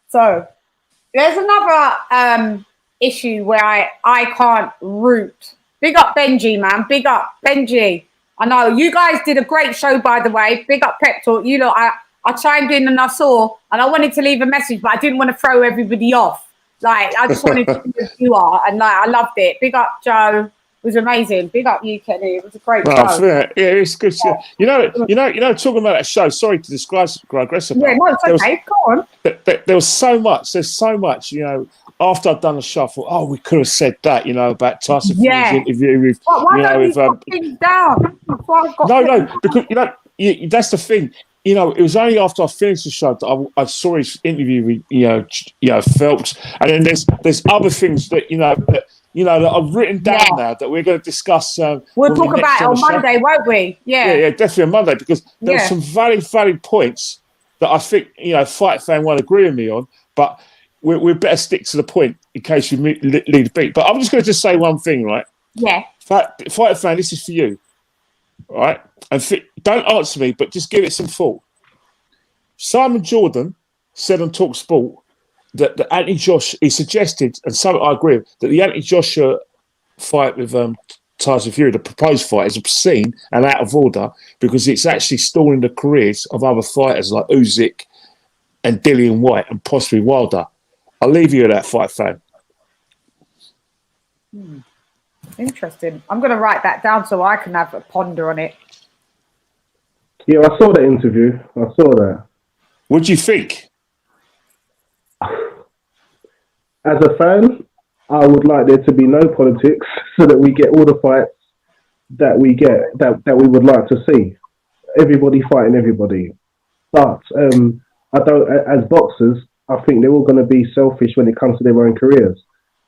So there's another issue where I can't root. Big up Benji, man. Big up Benji. I know you guys did a great show, by the way. Big up Pep Talk. You know, I chimed in and I saw, and I wanted to leave a message, but I didn't want to throw everybody off. Like, I just wanted to see who you are, and like, I loved it. Big up Joe. It was amazing. Big up you, Kenny. It was a great show. Yeah, it's good. Yeah. You know, talking about that show. Sorry to digress about. Yeah, no, it's okay. Go on. There was so much. There's so much. You know, after I'd done the show, I thought, oh, we could have said that. You know, about Tyson Fury's interview with. Why don't you put things down? No, because that's the thing. You know, it was only after I finished the show that I saw his interview with Phelps, and then there's other things that that I've written down now that we're going to discuss. We'll talk about it on Monday, won't we? Yeah, definitely on Monday, because there are some valid points that I think Fight Fan won't agree with me on, but we better stick to the point in case you lead the beat. But I'm just going to say one thing, right? Yeah. Fight Fan, this is for you, all right? And don't answer me, but just give it some thought. Simon Jordan said on Talk Sport that the anti-Josh, he suggested, and some I agree with, that the anti-Joshua fight with Tyson Fury, the proposed fight, is obscene and out of order because it's actually stalling the careers of other fighters like Usyk and Dillian White and possibly Wilder. I'll leave you with that, Fight Fan. Interesting. I'm going to write that down so I can have a ponder on it. Yeah, I saw the interview. I saw that. What do you think? As a fan, I would like there to be no politics so that we get all the fights that we get, that we would like to see. Everybody fighting everybody. But I don't, as boxers, I think they're all going to be selfish when it comes to their own careers.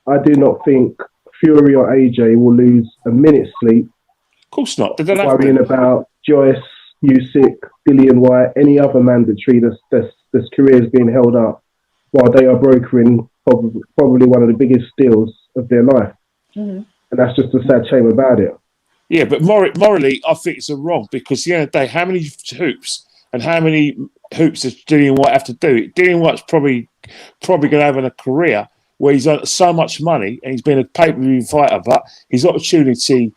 I do not think Fury or AJ will lose a minute's sleep. Of course not. Worrying about Joyce, Usyk, Dillian White, any other mandatory that's careers being held up while they are brokering probably one of the biggest deals of their life. And that's just a sad shame about it. Yeah, but morally, I think it's wrong because at the end of the day, how many hoops does Dillian White have to do? Dillian White's probably going to have a career where he's earned so much money and he's been a pay-per-view fighter, but his opportunity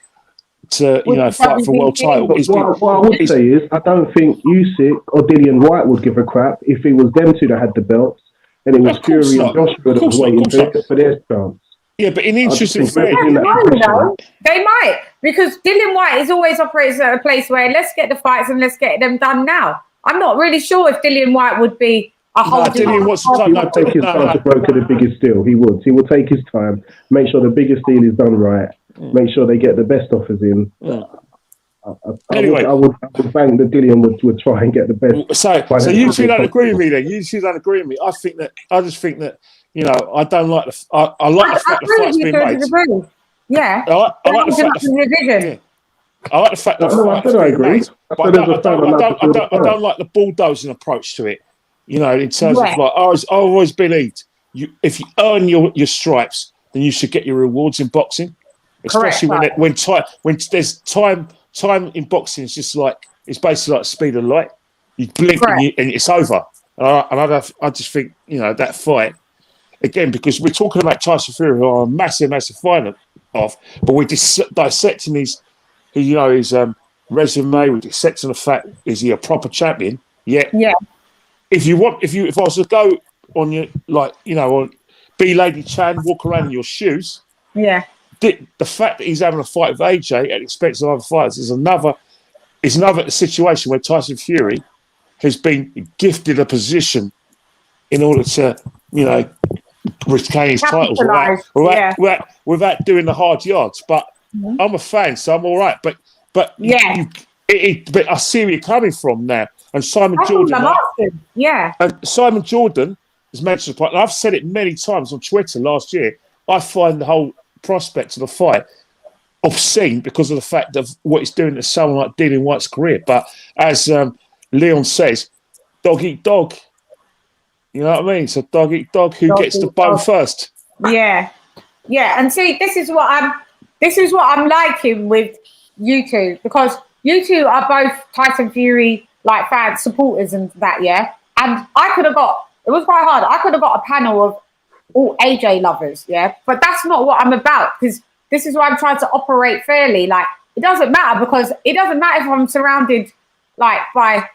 to fight for a world title. What I would say is, I don't think Usyk or Dillian White would give a crap if it was them two that had the belts and it was Fury and Joshua that was waiting for their chance. Yeah, but in the interest of fair, they might, because Dillian White is always operates at a place where let's get the fights and let's get them done now. I'm not really sure if Dillian White would be a whole. Dillian wants to take his time to broker the biggest deal. He would. He would take his time, make sure the biggest deal is done right, make sure they get the best offers in. I would bank that Dillian would try and get the best. So you two don't agree with me then? You two don't agree with me? I just think that I don't like the. I like the fact the fight's been made. Yeah. I like the fact that I agree. But I don't like the bulldozing approach to it. In terms of like, I've always believed if you earn your stripes, then you should get your rewards in boxing. Especially when there's time in boxing is just like it's basically like the speed of light. You blink and it's over. I just think that fight again, because we're talking about Tyson Fury, who are a massive fan of, but we're dissecting his resume. We're dissecting the fact is he a proper champion? Yeah. If I was to go on your on be LadyChann, walk around in your shoes. Yeah. The fact that he's having a fight with AJ at the expense of other fighters is another situation where Tyson Fury has been gifted a position in order to, retain his titles without doing the hard yards. But I'm a fan, so I'm all right. But I see where you're coming from now. And Simon Jordan has mentioned, and I've said it many times on Twitter last year, I find the whole prospect of the fight obscene because of the fact of what it's doing to someone like Dillian White's career. But as Leon says, dog eat dog. You know what I mean? So dog eat dog. Who gets the bone first? Yeah. And see, this is what I'm liking with you two, because you two are both Tyson Fury fans, supporters, and that. Yeah. And I could have got was quite hard. I could have got a panel of all AJ lovers, yeah, but that's not what I'm about, because this is why I'm trying to operate fairly. Like, it doesn't matter, because it doesn't matter if I'm surrounded like by,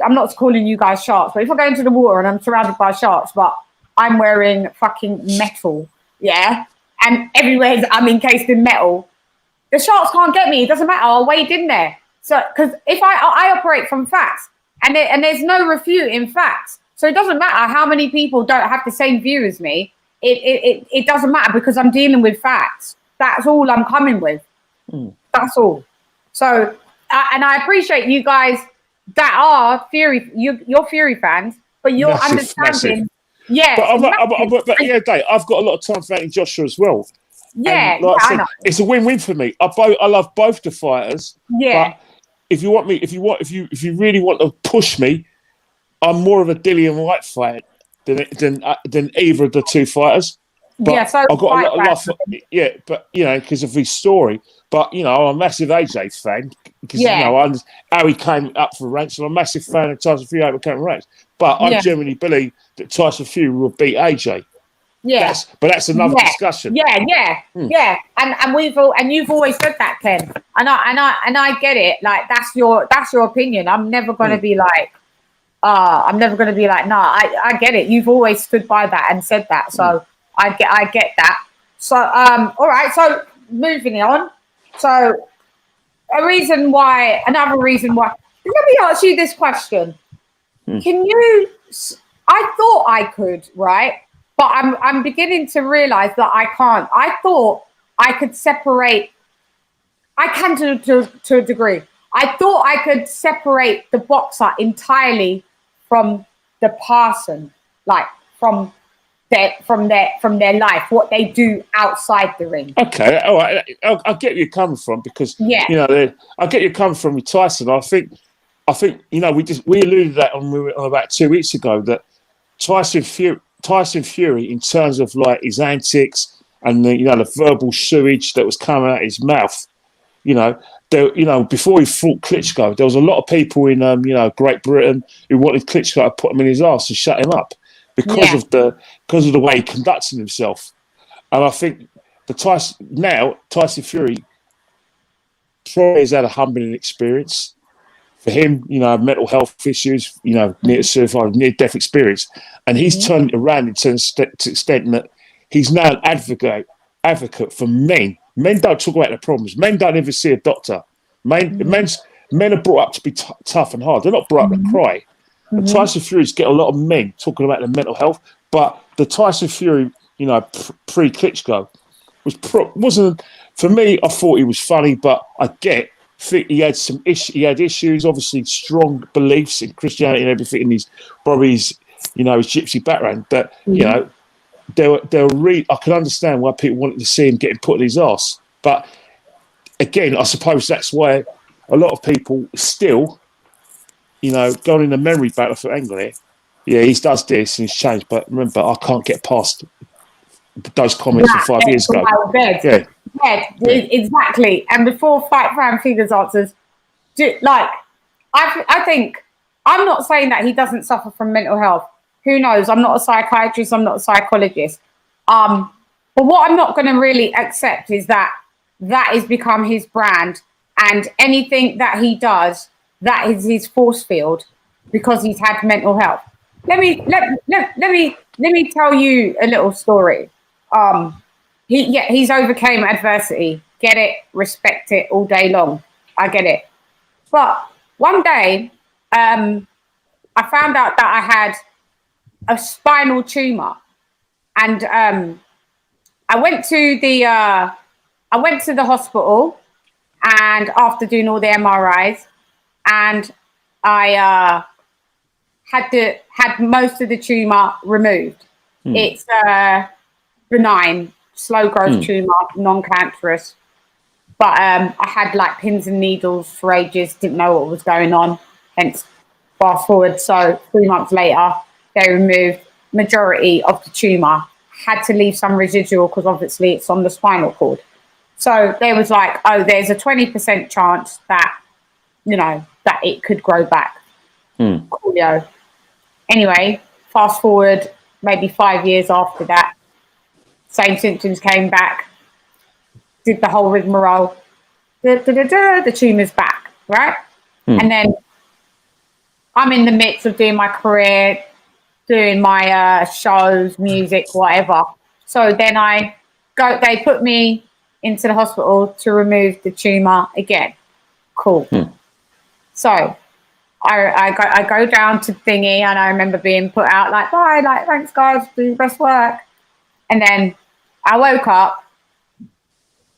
I'm not calling you guys sharks, but if I go into the water and I'm surrounded by sharks, but I'm wearing fucking metal, yeah, and everywhere I'm encased in metal, the sharks can't get me. It doesn't matter. I'll wade in there. So, because if I operate from facts, and there's no refuting facts, so it doesn't matter how many people don't have the same view as me. It doesn't matter, because I'm dealing with facts. That's all I'm coming with. That's all. So, and I appreciate you guys that are Fury, you're Fury fans, but you're understanding. Yeah, but yeah, Dave, I've got a lot of time for Anthony Joshua as well. Yeah, and like I said, it's a win-win for me. I love both the fighters. Yeah. But if you really want to push me, I'm more of a Dillian White fight than either of the two fighters. But yeah, so I've got a lot of love for, yeah, but you know, because of his story. But you know, I'm a massive AJ fan because you know how he came up for ranks, and I'm a massive fan of Tyson Fury how he came for ranks. But I genuinely believe that Tyson Fury will beat AJ. Yeah, but that's another discussion. Yeah. And you've always said that, Ken. And I get it. Like, that's your opinion. I'm never going to be like, I'm never going to be like, no. I get it. You've always stood by that and said that. So I get that. So all right. So moving on. So another reason why. Let me ask you this question. Can you? I thought I could, right? But I'm beginning to realize that I can't. I thought I could separate. I can to a degree. I thought I could separate the boxer entirely from the person, like from their life, what they do outside the ring. Okay, all right. I get where you're coming from, because you know, I get you coming from with Tyson. I think you know, we alluded to that on about 2 weeks ago, that Tyson Fury, in terms of like his antics and the verbal sewage that was coming out of his mouth, before he fought Klitschko, there was a lot of people in Great Britain who wanted Klitschko to put him in his arse and shut him up because of the way he conducted himself. And I think Tyson Fury probably has had a humbling experience. For him, mental health issues, near suicide, near-death experience. And he's turned it around to extent that he's now an advocate for men. Men don't talk about their problems. Men don't ever see a doctor. Men are brought up to be tough and hard. They're not brought up to cry. And Tyson Fury's get a lot of men talking about their mental health. But the Tyson Fury, pre-Klitschko, wasn't, for me, I thought he was funny, but I think he had he had issues, obviously strong beliefs in Christianity and everything, in his gypsy background. But I can understand why people wanted to see him getting put in his arse. But again, I suppose that's why a lot of people still, going in the memory battle for England. Yeah, he does this and he's changed, but remember, I can't get past those comments from 5 years ago. Yeah, exactly. And before Fight Fan Figures answers, I think, I'm not saying that he doesn't suffer from mental health. Who knows? I'm not a psychiatrist. I'm not a psychologist. But what I'm not going to really accept is that has become his brand, and anything that he does, that is his force field, because he's had mental health. Let me tell you a little story. He's overcame adversity. Get it, respect it all day long. I get it. But one day, I found out that I had a spinal tumor, and I went to the hospital, and after doing all the MRIs, and I had most of the tumor removed. It's benign, slow growth tumor, non-cancerous. But I had like pins and needles for ages, didn't know what was going on. Hence, fast forward. So 3 months later, they removed majority of the tumor. Had to leave some residual because obviously it's on the spinal cord. So they was like, oh, there's a 20% chance that, that it could grow back. Coolio. Anyway, fast forward maybe 5 years after that. Same symptoms came back. Did the whole rigmarole. The tumour's back, right? And then I'm in the midst of doing my career, doing my shows, music, whatever. So then they put me into the hospital to remove the tumour again. Cool. So I go down to thingy, and I remember being put out like, bye, like, thanks guys, do your best work. And then I woke up,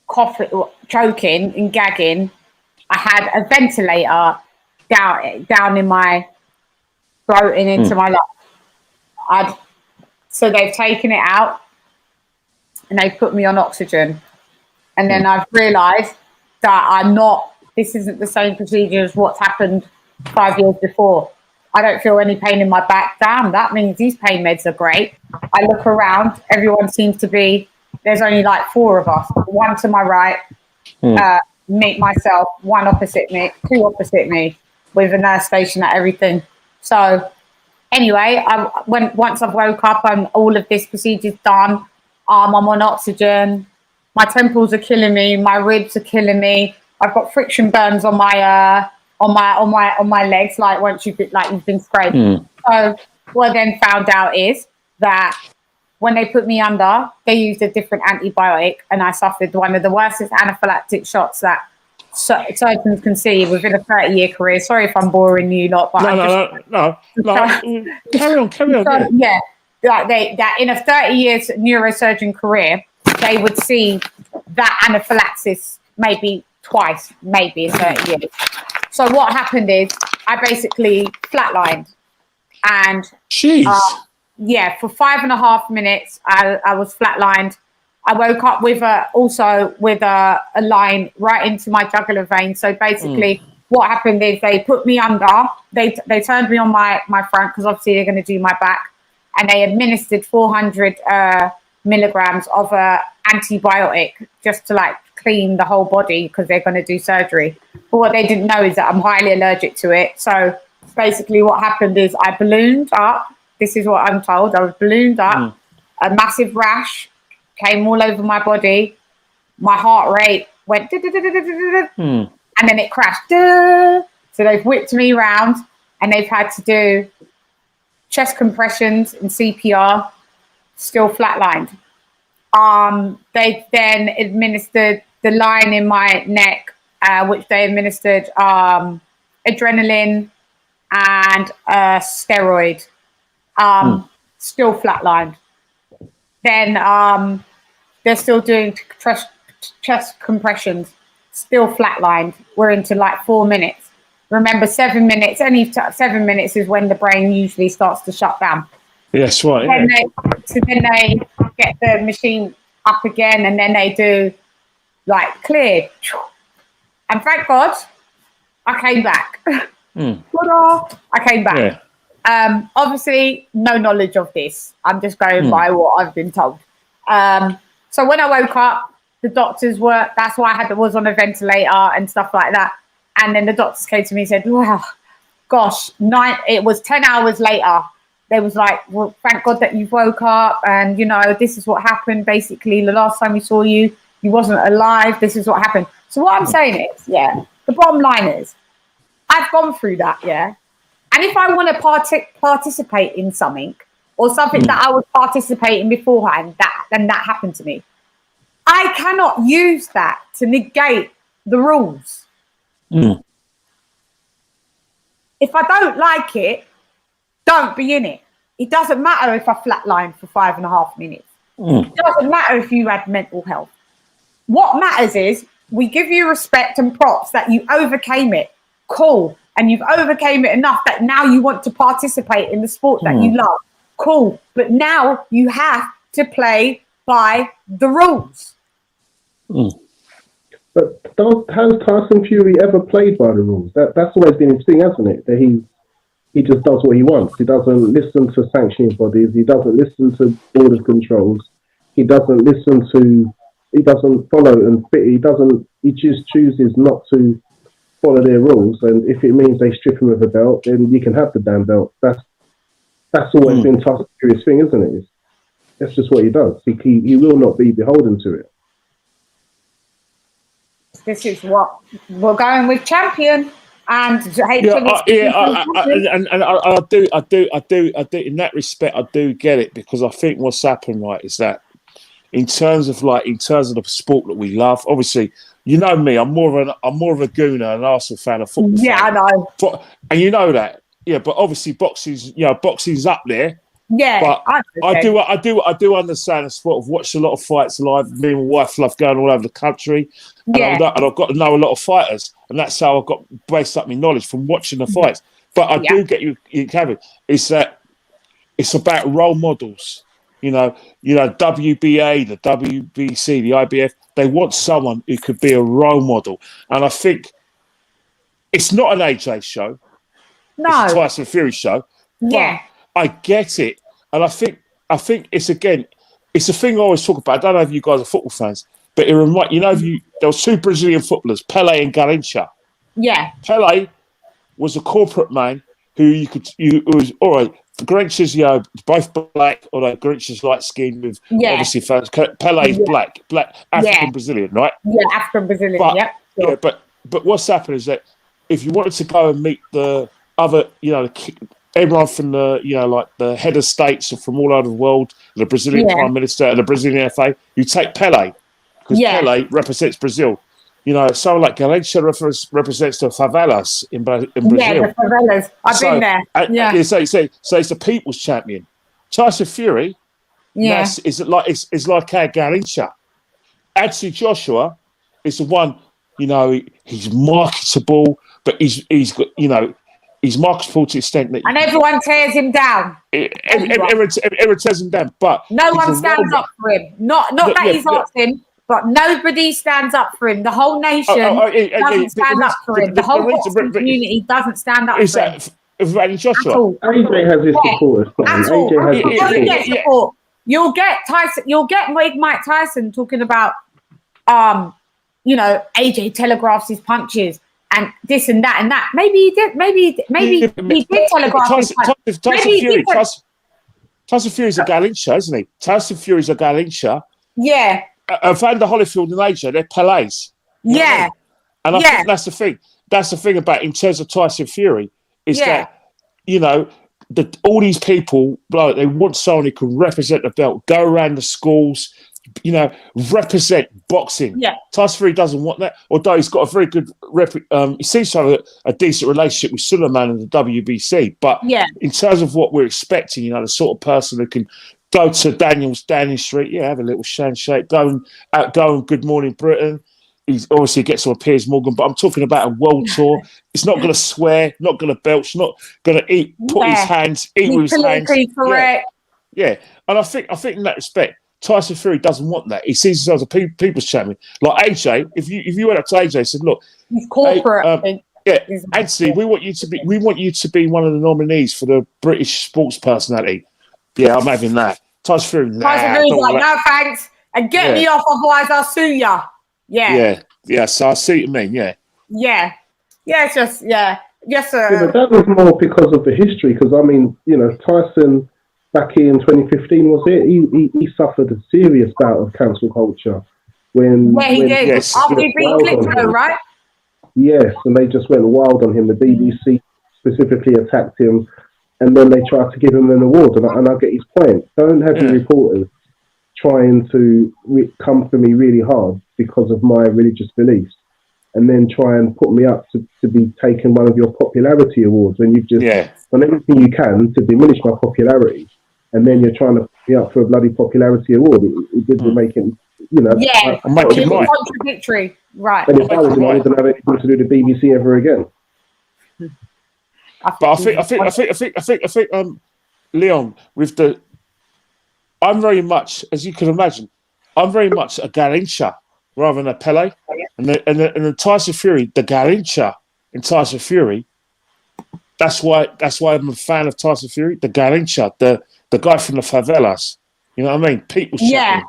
coughing, choking and gagging. I had a ventilator down in my throat and into my lungs. So they've taken it out and they put me on oxygen. And then I've realised that this isn't the same procedure as what's happened 5 years before. I don't feel any pain in my back. Damn, that means these pain meds are great. I look around, everyone seems to be, there's only like 4 of us. 1 to my right, me, myself, 1 opposite me, 2 opposite me, with a nurse station at everything. So anyway, once I've woke up and all of this procedure's done, I'm on oxygen. My temples are killing me. My ribs are killing me. I've got friction burns on my legs. Like once you've been sprayed. So what I then found out is that when they put me under, they used a different antibiotic, and I suffered one of the worst anaphylactic shots that surgeons can see within a 30-year career. Sorry if I'm boring you lot, but no. Carry on. Yeah, like that in a 30 years neurosurgeon career, they would see that anaphylaxis maybe twice, maybe in 30 years. So what happened is I basically flatlined, and yeah, for 5.5 minutes I was flatlined. I woke up with a line right into my jugular vein. So basically what happened is they put me under, they turned me on my front, because obviously they're going to do my back, and they administered 400 milligrams of antibiotic just to like clean the whole body, because they're going to do surgery. But what they didn't know is that I'm highly allergic to it. So basically what happened is I ballooned up. This is what I'm told. I was ballooned up. A massive rash came all over my body. My heart rate went and then it crashed. So they've whipped me around, and they've had to do chest compressions and CPR, still flatlined. They then administered the line in my neck, which they administered adrenaline and steroid. Still flatlined. Then they're still doing chest compressions, still flatlined. We're into like 4 minutes. Remember, 7 minutes, 7 minutes is when the brain usually starts to shut down. Yes, right. So then they get the machine up again, and then they do like clear. And thank God I came back. I came back. Yeah. Obviously, no knowledge of this. I'm just going by what I've been told. So when I woke up, the doctors that's why I was on a ventilator and stuff like that. And then the doctors came to me and said, wow, gosh, it was 10 hours later. They was like, well, thank God that you woke up, and, you know, this is what happened. Basically, the last time we saw you, you wasn't alive. This is what happened. So what I'm saying is, the bottom line is, I've gone through that, And if I want to participate in something, or something that I was participating beforehand, that happened to me, I cannot use that to negate the rules. If I don't like it, don't be in it. It doesn't matter if I flatline for 5.5 minutes. It doesn't matter if you had mental health. What matters is we give you respect and props that you overcame it. Cool. And you've overcame it enough that now you want to participate in the sport that you love. Cool. But now you have to play by the rules. But has Tyson Fury ever played by the rules? That's always been his thing, hasn't it? That he just does what he wants. He doesn't listen to sanctioning bodies. He doesn't listen to border controls. He doesn't follow and fit. He just chooses not to follow their rules. And if it means they strip him of a belt, then you can have the damn belt. That's always been Tyson Fury's thing, isn't it? That's just what he does. He will not be beholden to it. This is what we're going with, champion. And I do. In that respect, I do get it, because I think what's happened, right, is that in terms of the sport that we love, obviously, you know me, I'm more of a gooner, an Arsenal fan, a football fan. I know. And you know that, but obviously boxing's up there. Yeah, but I do understand the sport. I've watched a lot of fights live. Me and my wife love going all over the country, and I've got to know a lot of fighters, and that's how I've got based up my knowledge from watching the fights. But I do get you, Kevin. It's about role models. WBA, the WBC, the IBF. They want someone who could be a role model, and I think it's not an AJ show. No, it's a Tyson Fury show. Yeah. I get it, and I think it's a thing I always talk about. I don't know if you guys are football fans, but it reminds there was two Brazilian footballers, Pelé and Garrincha. Yeah, Pelé was a corporate man who was all right. Garrincha's both black, although Garrincha's light skinned with obviously Pelé's black African Brazilian, right? Yeah, African Brazilian. But what's happened is that if you wanted to go and meet the other, everyone from the, like the head of states from all over the world, the Brazilian Prime Minister and the Brazilian FA, you take Pelé, because Pelé represents Brazil. Someone like Garrincha represents the favelas in Brazil. Yeah, the favelas. I've been there. So it's the people's champion. Tyson Fury, is like our Garrincha. Anthony Joshua is the one, he's marketable, but he's got, he's marketable to the extent that... And everyone tears him down. Everyone tears him down, but... No one stands up for him. Not that he's asking, but nobody stands up for him. The whole nation doesn't stand up for him. The whole boxing community doesn't stand up for him. Randy Joshua. AJ has his supporters. AJ has his support. You'll get Tyson. You'll get Mike Tyson talking about, AJ telegraphs his punches and this and that and that. Maybe he did. Maybe he did telegraph his punches. Tyson Fury's a Garrincha, isn't he? Tyson Fury's a Garrincha. Yeah. Vander Holyfield and AJ, they're Pelés. Yeah. And I think that's the thing. That's the thing about, in terms of Tyson Fury, is that, all these people, like, they want someone who can represent the belt, go around the schools, represent boxing. Yeah. Tyson Fury doesn't want that, although he's got a very good he seems to have a decent relationship with Suleiman and the WBC. But in terms of what we're expecting, the sort of person who can go to Daniel's Downing Street, have a little handshake, go and Good Morning Britain. He obviously gets on Piers Morgan, but I'm talking about a world tour. It's not going to swear, not going to belch, not going to eat with his hands. Correct. Yeah. And I think in that respect, Tyson Fury doesn't want that. He sees himself as a people's champion. Like AJ, if you went up to AJ and said, "Look, he's corporate." Anthony, we want you to be one of the nominees for the British Sports Personality. Yeah, I'm having that. Tyson Fury's like, no thanks, and get me off, otherwise I'll sue ya. Yeah. So I see what you mean. Yeah. It's just yes, sir. Yeah, but that was more because of the history. Because Tyson back in 2015 was it? He suffered a serious bout of cancel culture when he did. Yes. After he beat Klitschko, right? Yes, and they just went wild on him. The BBC specifically attacked him. And then they tried to give him an award, and I get his point. Don't have your reporters trying to come for me really hard because of my religious beliefs, and then try and put me up to be taking one of your popularity awards when you've just done everything you can to diminish my popularity, and then you're trying to put me up for a bloody popularity award. It didn't make it, contradictory, right? And if I was, I wouldn't have anything to do with the BBC ever again. But I think, Leon, I'm very much, as you can imagine, I'm very much a Garrincha rather than a Pelé. And the Tyson Fury, the Garrincha in Tyson Fury, that's why I'm a fan of Tyson Fury, the Garrincha, the guy from the favelas. You know what I mean? People's champion.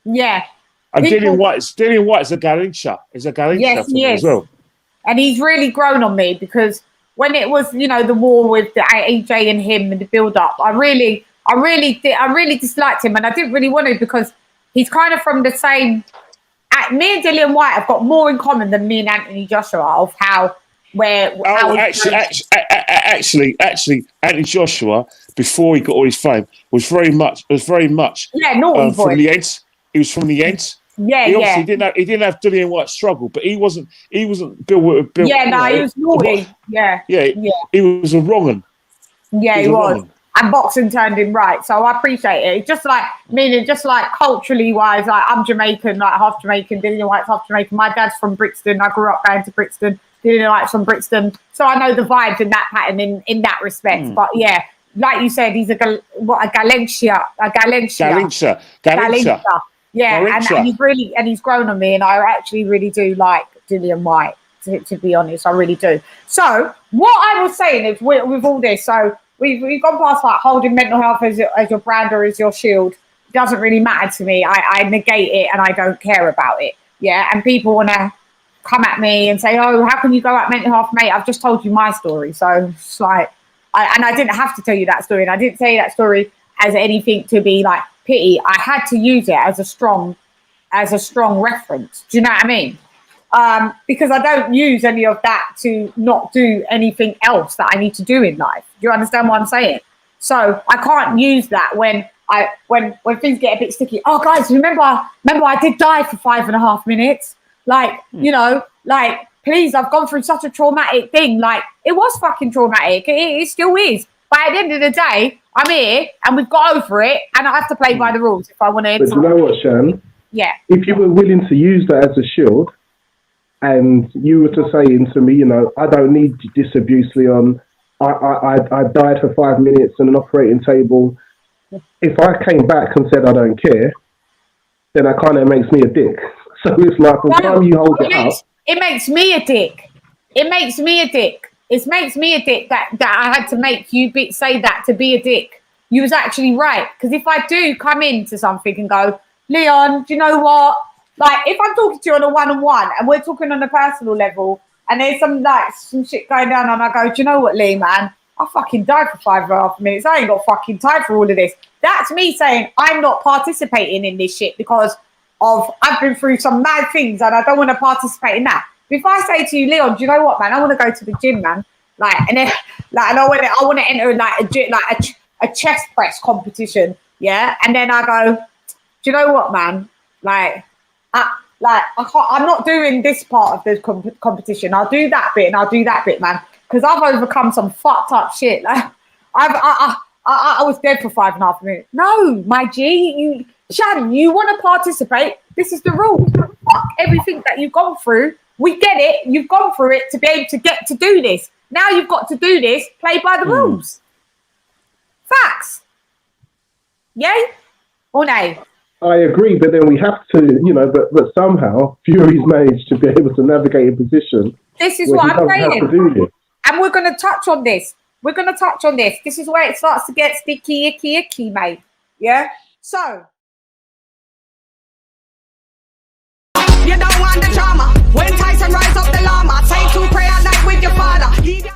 Yeah. And Dillian White's a Garrincha. He's a Garrincha yes, he is. as well. And he's really grown on me because when it was, you know, the war with the AJ and him and the build up, I really disliked him, and I didn't really want to because he's kind of from the same. Me and Dillian White have got more in common than me and Anthony Joshua of how. Actually, Anthony Joshua, before he got all his fame, was very much naughty boy. From the end. He was from the end. Yeah, he obviously didn't have Dillian White's struggle, but he wasn't built. Yeah, no, he was naughty. Yeah. He was a wrong un. Yeah, he was. And boxing turned him right, so I appreciate it. It's just like culturally wise, like I'm Jamaican, like half Jamaican. Dillian White's half Jamaican. My dad's from Brixton. I grew up going to Brixton. Dillian White's from Brixton, so I know the vibes in that pattern in that respect. But yeah, like you said, he's a Galencia. Yeah, and he's grown on me, and I actually really do like Dillian White. To be honest, I really do. So what I was saying is with all this, so we've gone past like holding mental health as your brand or as your shield. It doesn't really matter to me. I negate it and I don't care about it. Yeah, and people want to come at me and say, oh, how can you go at mental health, mate? I've just told you my story. So it's like, I didn't have to tell you that story. And I didn't tell you that story as anything to be like pity. I had to use it as a strong reference. Do you know what I mean? Because I don't use any of that to not do anything else that I need to do in life. Do you understand what I'm saying? So I can't use that when things get a bit sticky. Oh, guys, remember I did die for 5.5 minutes. Like, you know, like, please, I've gone through such a traumatic thing. Like, it was fucking traumatic. It still is. But at the end of the day, I'm here and we've got over it, and I have to play by the rules if I want to. But you know what, Shan? Yeah. If you were willing to use that as a shield, and you were to say to me, you know, I don't need this abuse, Leon. I died for 5 minutes on an operating table. If I came back and said I don't care, then that kind of makes me a dick. So it's like, from the time you hold it up, it makes me a dick. It makes me a dick. It makes me a dick that I had to make you say that to be a dick. You was actually right. Because if I do come into something and go, Leon, do you know what? Like, if I'm talking to you on a one-on-one and we're talking on a personal level and there's some shit going down and I go, do you know what, Lee, man? I fucking died for 5.5 minutes. I ain't got fucking time for all of this. That's me saying I'm not participating in this shit because I've been through some mad things and I don't want to participate in that. If I say to you, Leon, do you know what, man? I want to go to the gym, man. Like, and then, like, and I want to enter a chest press competition, yeah. And then I go, do you know what, man? I'm not doing this part of the competition. I'll do that bit and I'll do that bit, man, because I've overcome some fucked up shit. Like, I was dead for 5.5 minutes. No, my G, Shannon, you want to participate? This is the rule. Fuck everything that you've gone through. We get it. You've gone through it to be able to get to do this. Now you've got to do this. Play by the rules. Facts. Yay or nay? I agree, but then we have to, you know, but somehow Fury's managed to be able to navigate a position. This is what I'm saying. And we're going to touch on this. This is where it starts to get sticky, icky, mate. Yeah? So. You don't want the drama. When Tyson rise up the llama, say to pray at night with your father.